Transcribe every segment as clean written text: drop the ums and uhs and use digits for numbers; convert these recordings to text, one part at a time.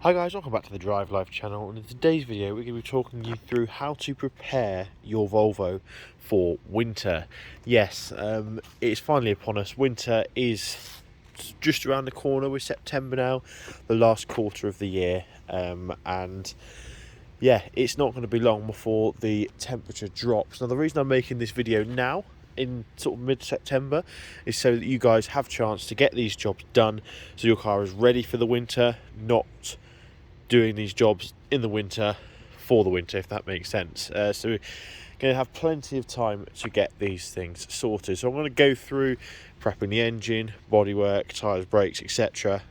Hi guys, welcome back to the Drive Life channel, and in today's video we're going to be talking you through how to prepare your Volvo for winter. Yes, it's finally upon us. Winter is just around the corner. We're September now, the last quarter of the year, and yeah, it's not going to be long before the temperature drops. Now the reason I'm making this video now in sort of mid-September is so that you guys have a chance to get these jobs done so your car is ready for the winter, not doing these jobs in the winter for the winter, if that makes sense. So we're going to have plenty of time to get these things sorted. So I'm going to go through prepping the engine, bodywork, tyres, brakes, etc.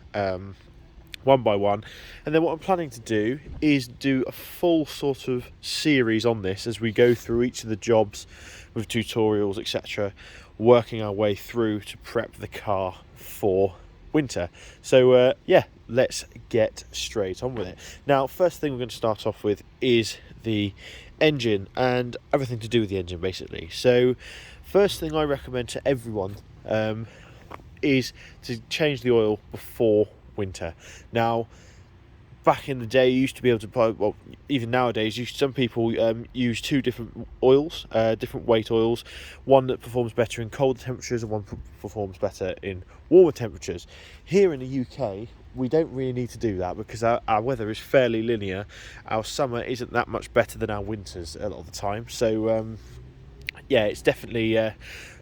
One by one, and then what I'm planning to do is do a full sort of series on this as we go through each of the jobs with tutorials, etc., working our way through to prep the car for winter. So yeah, let's get straight on with it. Now, first thing we're going to start off with is the engine and everything to do with the engine, basically. So first thing I recommend to everyone is to change the oil before winter. Now, back in the day, you used to be able to buy, well, even nowadays, some people use two different oils, different weight oils, one that performs better in colder temperatures and one performs better in warmer temperatures. Here in the UK, we don't really need to do that because our weather is fairly linear. Our summer isn't that much better than our winters a lot of the time. So yeah, it's definitely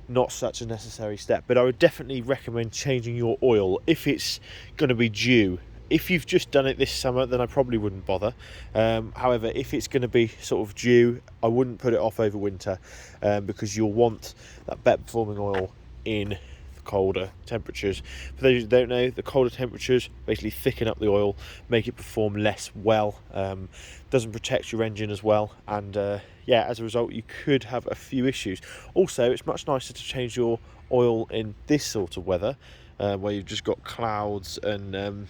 not such a necessary step, but I would definitely recommend changing your oil if it's going to be due. If you've just done it this summer, then I probably wouldn't bother. However, if it's going to be sort of due, I wouldn't put it off over winter because you'll want that better performing oil in the colder temperatures. For those who don't know, the colder temperatures basically thicken up the oil, make it perform less well, doesn't protect your engine as well, and yeah, as a result you could have a few issues. Also, it's much nicer to change your oil in this sort of weather where you've just got clouds and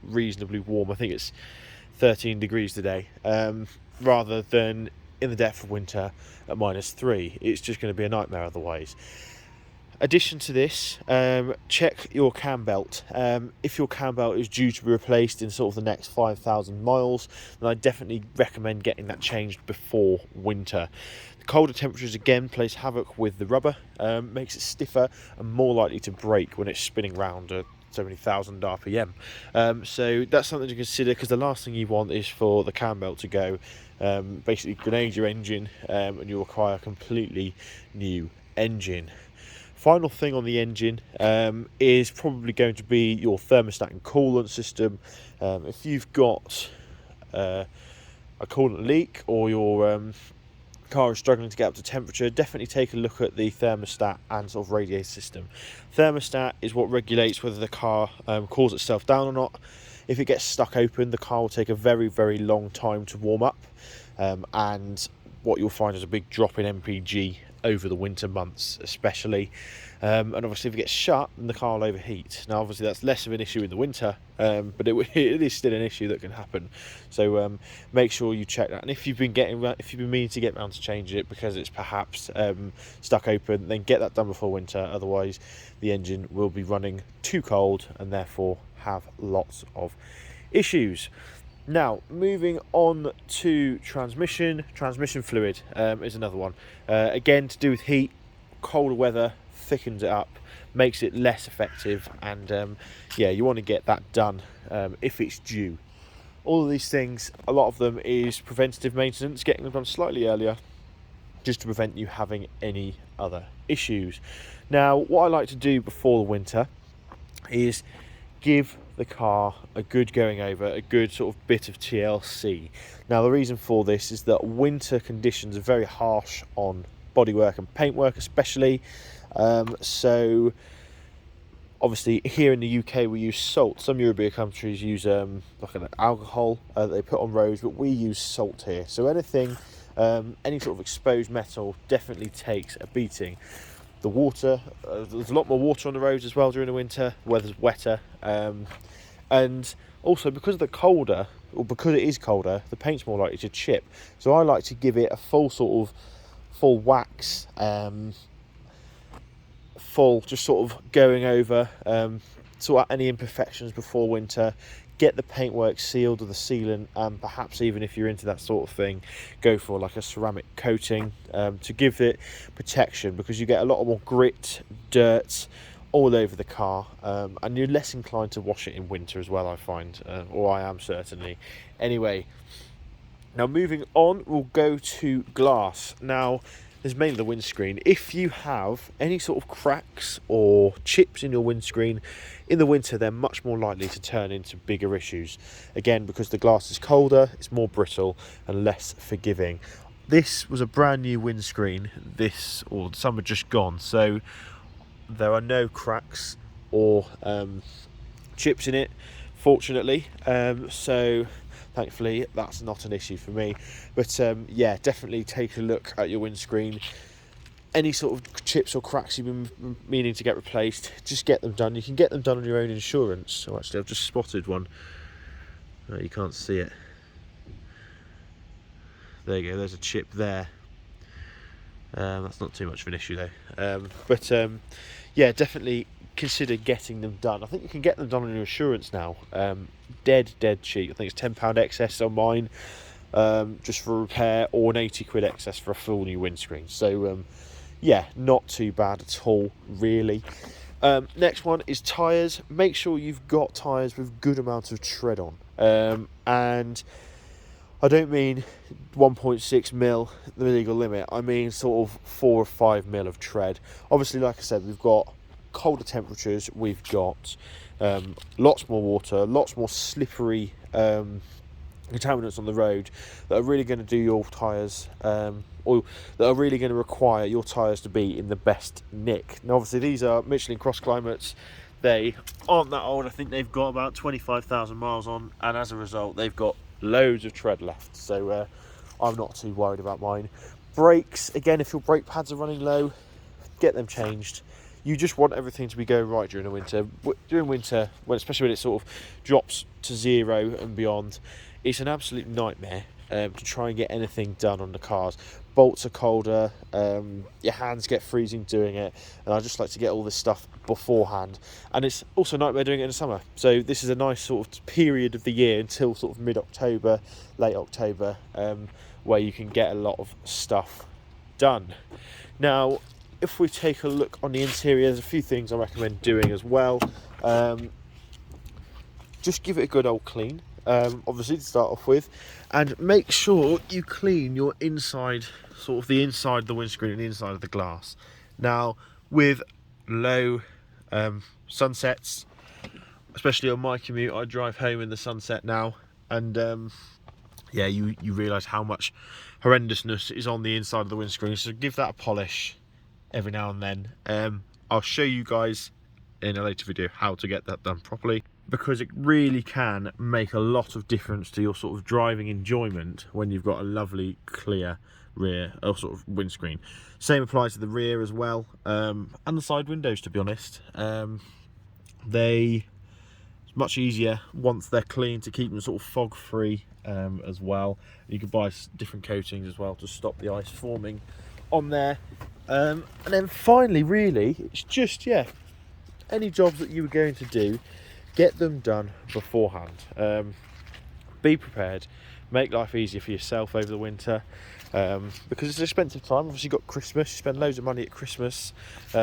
reasonably warm. I think it's 13 degrees today, rather than in the depth of winter at -3. It's just going to be a nightmare otherwise. Addition to this, check your cam belt. If your cam belt is due to be replaced in sort of the next 5,000 miles, then I definitely recommend getting that changed before winter. The colder temperatures again plays havoc with the rubber, makes it stiffer and more likely to break when it's spinning round at so many thousand RPM. So that's something to consider, because the last thing you want is for the cam belt to go, basically grenade your engine, and you'll require a completely new engine. Final thing on the engine is probably going to be your thermostat and coolant system. If you've got a coolant leak or your car is struggling to get up to temperature, definitely take a look at the thermostat and sort of radiator system. Thermostat is what regulates whether the car cools itself down or not. If it gets stuck open, the car will take a very, very long time to warm up, and what you'll find is a big drop in MPG over the winter months especially, and obviously if it gets shut, then the car will overheat. Now obviously that's less of an issue in the winter, but it is still an issue that can happen. So make sure you check that, and if you've been meaning to get around to change it because it's perhaps stuck open, then get that done before winter. Otherwise the engine will be running too cold and therefore have lots of issues. Now, moving on to transmission fluid is another one. Again, to do with heat, colder weather thickens it up, makes it less effective, and yeah, you want to get that done if it's due. All of these things, a lot of them is preventative maintenance, getting them done slightly earlier, just to prevent you having any other issues. Now, what I like to do before the winter is give the car a good going over, a good sort of bit of TLC. Now, the reason for this is that winter conditions are very harsh on bodywork and paintwork especially. So obviously here in the UK we use salt. Some European countries use like an alcohol that they put on roads, but we use salt here. So anything, any sort of exposed metal definitely takes a beating. The water, there's a lot more water on the roads as well during the winter. The weather's wetter, and also because of the colder, or because it is colder, the paint's more likely to chip. So I like to give it a full wax, just sort of going over, sort out any imperfections before winter, get the paintwork sealed with the sealant, and perhaps even if you're into that sort of thing, go for like a ceramic coating to give it protection, because you get a lot more grit, dirt all over the car, and you're less inclined to wash it in winter as well, I find, or I am certainly. Anyway, now moving on, we'll go to glass. Now, there's mainly the windscreen. If you have any sort of cracks or chips in your windscreen, in the winter they're much more likely to turn into bigger issues. Again, because the glass is colder, it's more brittle and less forgiving. This was a brand new windscreen, or some are just gone, so there are no cracks or chips in it, fortunately. So thankfully that's not an issue for me. But yeah, definitely take a look at your windscreen. Any sort of chips or cracks you've been meaning to get replaced, just get them done. You can get them done on your own insurance. So actually I've just spotted one. You can't see it. There you go, there's a chip there. That's not too much of an issue though. But yeah, definitely consider getting them done. I think you can get them done on your insurance now. Dead cheap. I think it's £10 excess on mine, just for repair, or an 80 quid excess for a full new windscreen. So yeah, not too bad at all, really. Next one is tyres. Make sure you've got tyres with good amount of tread on, and I don't mean 1.6 mil, the legal limit. I mean sort of 4 or 5 mil of tread. Obviously, like I said, we've got colder temperatures. We've got lots more water, lots more slippery contaminants on the road that are really going to do your tyres, or that are really going to require your tyres to be in the best nick. Now, obviously, these are Michelin Cross Climates. They aren't that old. I think they've got about 25,000 miles on, and as a result, they've got loads of tread left, so I'm not too worried about mine. Brakes, again, if your brake pads are running low, get them changed. You just want everything to be going right during the winter. During winter, especially when it sort of drops to 0 and beyond, it's an absolute nightmare to try and get anything done on the cars. Bolts are colder, your hands get freezing doing it, and I just like to get all this stuff beforehand. And it's also a nightmare doing it in the summer. So this is a nice sort of period of the year until sort of mid-October, late October, where you can get a lot of stuff done. Now, if we take a look on the interior, there's a few things I recommend doing as well. Just give it a good old clean, obviously, to start off with, and make sure you clean your inside, sort of the inside of the windscreen and the inside of the glass. Now, with low sunsets, especially on my commute, I drive home in the sunset now, and yeah, you realise how much horrendousness is on the inside of the windscreen, so give that a polish every now and then. I'll show you guys in a later video how to get that done properly, because it really can make a lot of difference to your sort of driving enjoyment when you've got a lovely clear rear or sort of windscreen. Same applies to the rear as well, and the side windows, to be honest. It's much easier once they're clean to keep them sort of fog free as well. You can buy different coatings as well to stop the ice forming on there. And then finally, really, it's just, yeah, any jobs that you were going to do, get them done beforehand. Be prepared, make life easier for yourself over the winter, because it's an expensive time. Obviously, you've got Christmas, you spend loads of money at Christmas,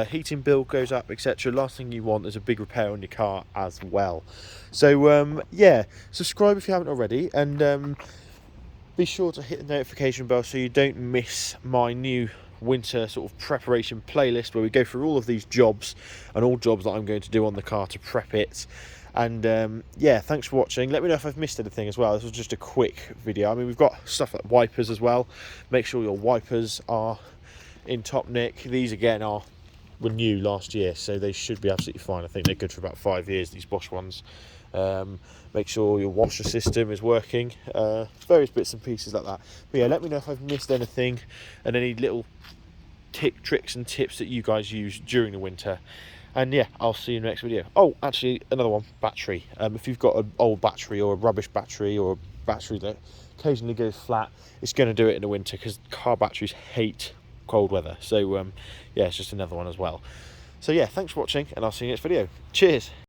heating bill goes up, etc. Last thing you want is a big repair on your car as well. So yeah, subscribe if you haven't already, and be sure to hit the notification bell so you don't miss my new winter sort of preparation playlist, where we go through all of these jobs and all jobs that I'm going to do on the car to prep it. And yeah, thanks for watching. Let me know if I've missed anything as well. This was just a quick video. I mean, we've got stuff like wipers as well. Make sure your wipers are in top nick. These again were new last year, so they should be absolutely fine. I think they're good for about 5 years, these Bosch ones. Make sure your washer system is working, various bits and pieces like that. But yeah, let me know if I've missed anything and any little tricks and tips that you guys use during the winter. And yeah, I'll see you in the next video. Oh, actually, another one, battery. If you've got an old battery or a rubbish battery or a battery that occasionally goes flat, it's going to do it in the winter, because car batteries hate cold weather. So yeah, it's just another one as well. So yeah, thanks for watching, and I'll see you in the next video. Cheers.